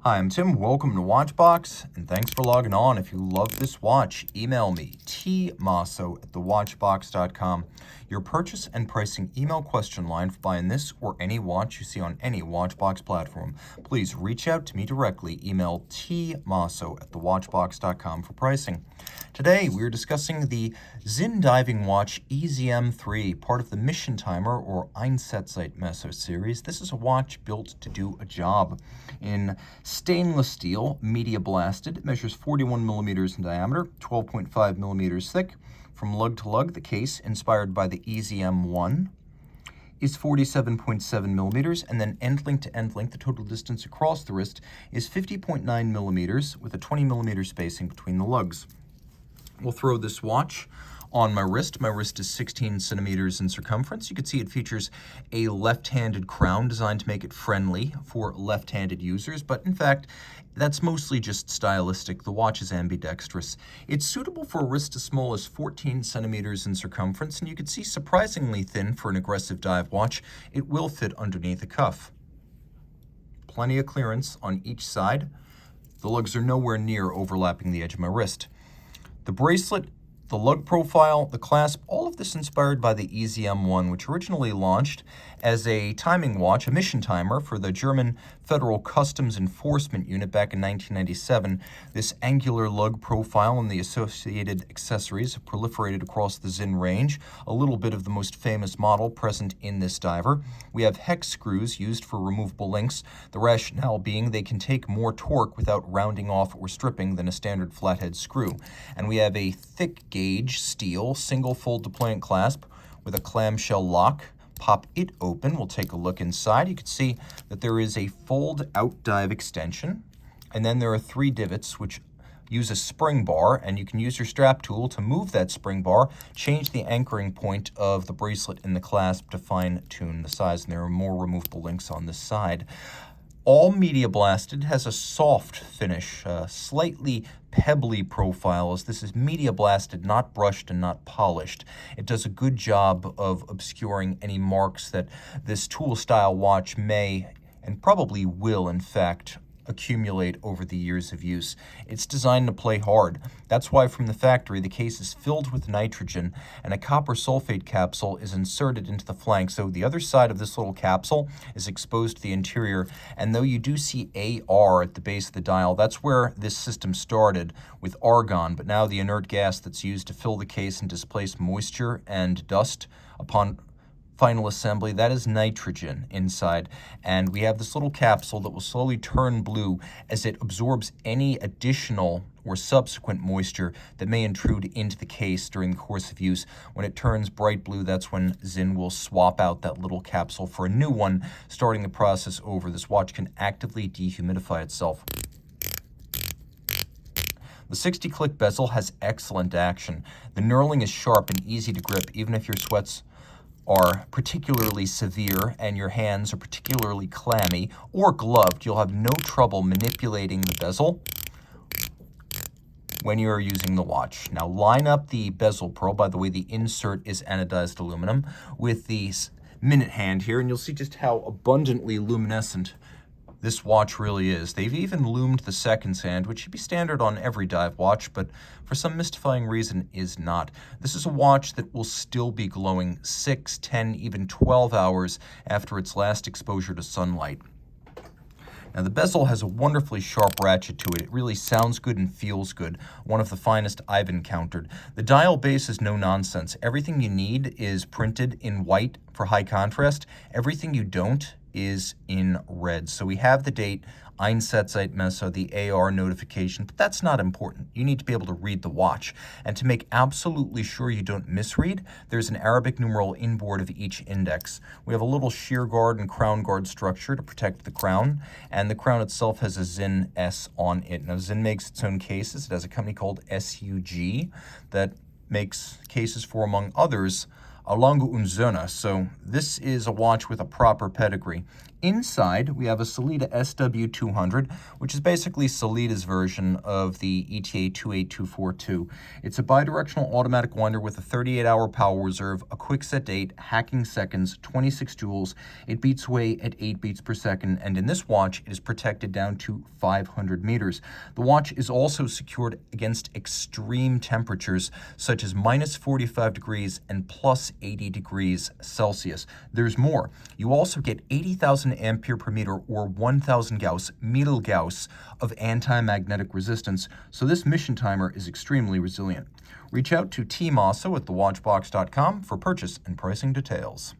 Hi, I'm Tim. Welcome to Watchbox, and thanks for logging on. If you love this watch, email me, tmosso@thewatchbox.com. Your purchase and pricing email question line for buying this or any watch you see on any Watchbox platform. Please reach out to me directly. Email tmosso@thewatchbox.com for pricing. Today, we are discussing the Sinn Diving Watch EZM3, part of the Mission Timer or Einsatzeit Messer series. This is a watch built to do a job. In stainless steel, media blasted, it measures 41 millimeters in diameter, 12.5 millimeters thick. From lug to lug, the case, inspired by the EZM1, is 47.7 millimeters, and then end link to end link, the total distance across the wrist, is 50.9 millimeters with a 20 millimeter spacing between the lugs. We'll throw this watch on my wrist. My wrist is 16 centimeters in circumference. You can see it features a left-handed crown designed to make it friendly for left-handed users, but in fact, that's mostly just stylistic. The watch is ambidextrous. It's suitable for a wrist as small as 14 centimeters in circumference, and you can see surprisingly thin for an aggressive dive watch. It will fit underneath a cuff. Plenty of clearance on each side. The lugs are nowhere near overlapping the edge of my wrist. The bracelet, the lug profile, the clasp, all of this inspired by the EZM1, which originally launched as a timing watch, a mission timer for the German Federal Customs Enforcement Unit back in 1997. This angular lug profile and the associated accessories have proliferated across the Sinn range, a little bit of the most famous model present in this diver. We have hex screws used for removable links, the rationale being they can take more torque without rounding off or stripping than a standard flathead screw. And we have a thick gauge steel single fold deployant clasp with a clamshell lock. Pop it open. We'll take a look inside. You can see that there is a fold out dive extension, and then there are 3 divots which use a spring bar, and you can use your strap tool to move that spring bar, change the anchoring point of the bracelet in the clasp to fine tune the size, and there are more removable links on this side. All media blasted, has a soft finish, slightly pebbly profile, as this is media blasted, not brushed and not polished. It does a good job of obscuring any marks that this tool-style watch may, and probably will, in fact, accumulate over the years of use. It's designed to play hard. That's why from the factory the case is filled with nitrogen and a copper sulfate capsule is inserted into the flank. So the other side of this little capsule is exposed to the interior, and though you do see AR at the base of the dial, that's where this system started with argon, but now the inert gas that's used to fill the case and displace moisture and dust upon final assembly, that is nitrogen inside, and we have this little capsule that will slowly turn blue as it absorbs any additional or subsequent moisture that may intrude into the case during the course of use. When it turns bright blue, that's when Sinn will swap out that little capsule for a new one, starting the process over. This watch can actively dehumidify itself. The 60-click bezel has excellent action. The knurling is sharp and easy to grip, even if your sweats are particularly severe and your hands are particularly clammy or gloved. You'll have no trouble manipulating the bezel when you're using the watch. Now line up the bezel pearl, by the way the insert is anodized aluminum, with the minute hand here, and you'll see just how abundantly luminescent this watch really is. They've even loomed the seconds hand, which should be standard on every dive watch, but for some mystifying reason is not. This is a watch that will still be glowing 6, 10, even 12 hours after its last exposure to sunlight. Now the bezel has a wonderfully sharp ratchet to it. It really sounds good and feels good, one of the finest I've encountered. The dial base is no nonsense. Everything you need is printed in white for high contrast. Everything you don't is in red. So we have the date, Einsatzeit Messer, the AR notification, but that's not important. You need to be able to read the watch. And to make absolutely sure you don't misread, there's an Arabic numeral inboard of each index. We have a little shear guard and crown guard structure to protect the crown, and the crown itself has a Sinn S on it. Now Sinn makes its own cases. It has a company called SUG that makes cases for, among others, a Lange und Söhne. So this is a watch with a proper pedigree. Inside, we have a Sellita SW200, which is basically Sellita's version of the ETA 28242. It's a bidirectional automatic winder with a 38-hour power reserve, a quick set date, hacking seconds, 26 joules. It beats away at 8 beats per second, and in this watch, it is protected down to 500 meters. The watch is also secured against extreme temperatures, such as minus 45 degrees and plus 80 degrees Celsius. There's more. You also get 80,000 ampere per meter or 1,000 Gauss, Mittelgauss, of anti-magnetic resistance, so this mission timer is extremely resilient. Reach out to Team Mosso at thewatchbox.com for purchase and pricing details.